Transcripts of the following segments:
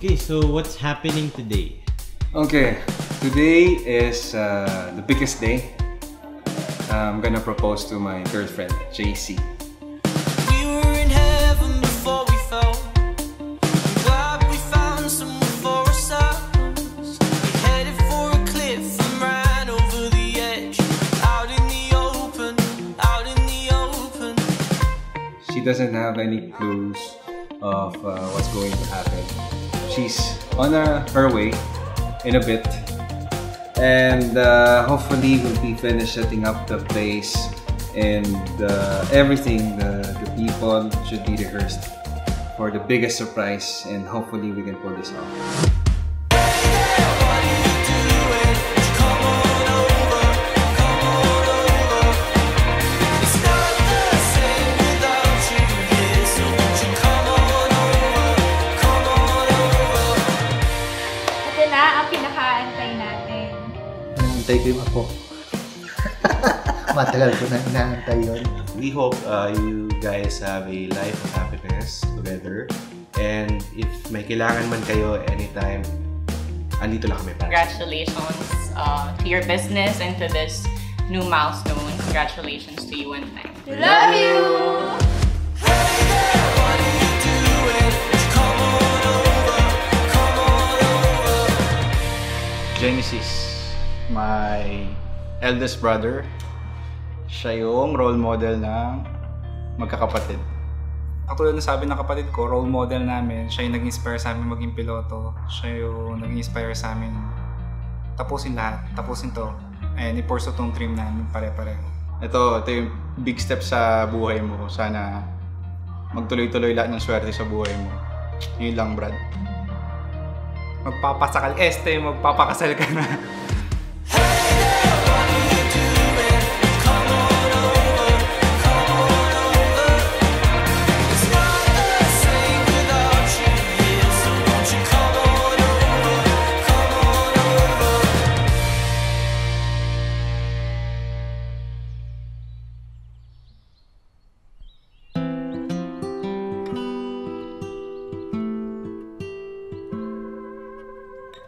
Okay, so what's happening today? Okay, today is the biggest day. I'm gonna propose to my girlfriend, JC. We were in heaven before we fell. Glad we found someone for ourselves. Headed for a cliff and ran over the edge. Out in the open, out in the open. She doesn't have any clues of what's going to happen. She's on her way in a bit. And hopefully we'll be finished setting up the place and everything. The people should be rehearsed for the biggest surprise, and hopefully we can pull this off. Hintay ko yung ako. Matagal ko na inaantay yun. We hope you guys have a life of happiness together. And if may kailangan man kayo anytime, andito lang kami para. Congratulations to your business and to this new milestone. Congratulations to you and Tank. Love you! Genesis, my eldest brother. Siya yung role model ng magkakapatid. Katulad na sabi ng kapatid ko, role model namin. Siya yung nag-inspire sa amin maging piloto. Siya yung nag-inspire sa amin tapusin lahat, tapusin to. And i-pursue tong dream namin pare-pareho. Ito yung big step sa buhay mo. Sana magtuloy-tuloy lahat ng swerte sa buhay mo. Yun lang, Brad. Magpapakasal ka na.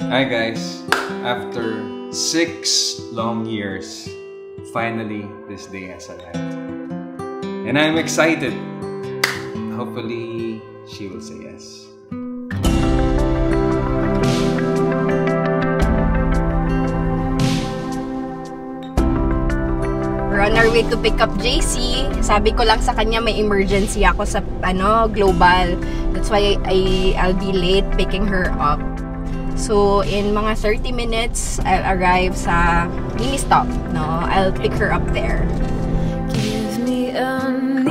Hi guys, after 6 long years, finally this day has arrived. And I'm excited. Hopefully, she will say yes. We're on our way to pick up JC. Sabi ko lang sa kanya may emergency ako sa global. That's why I'll be late picking her up. So, in mga 30 minutes, I'll arrive sa mini stop, no? I'll pick her up there. Give me a nearness.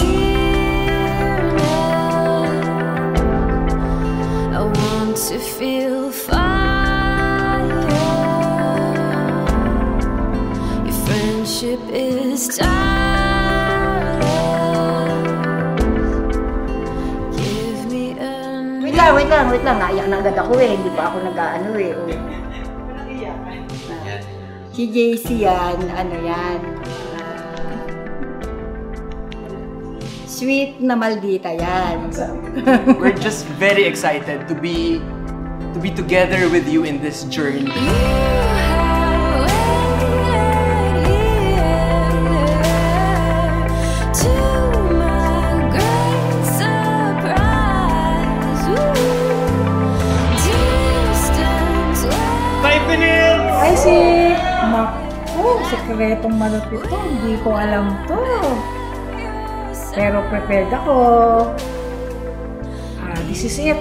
I want to feel fire. Your friendship is timeless. Give me a Wait lang. Naiyak na agad ako eh. Hindi pa ako nag-ano eh. Si JC yan, yan. Sweet na maldita yan. We're just very excited to be together with you in this journey. Ay, naku, sekretong malupit to. Hindi ko alam to. Pero prepared ako. This is it.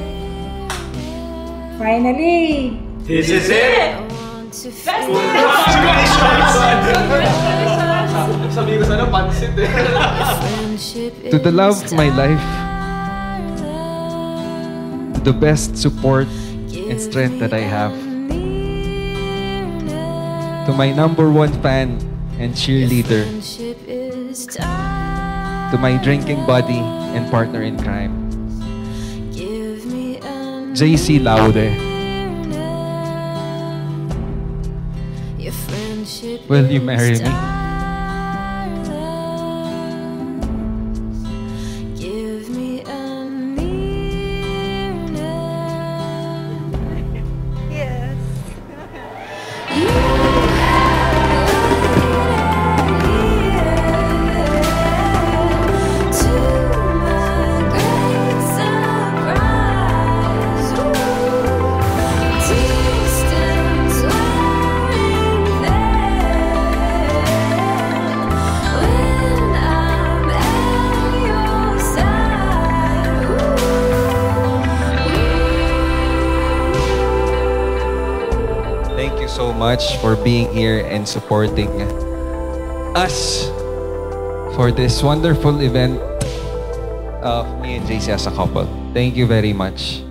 Finally! This is it! Sabi ko sana pansit eh. To the love of my life, to the best support and strength that I have, to my #1 fan and cheerleader, to my drinking buddy and partner in crime, JC Laude. Will you marry me? Thank you so much for being here and supporting us for this wonderful event of me and JC as a couple. Thank you very much.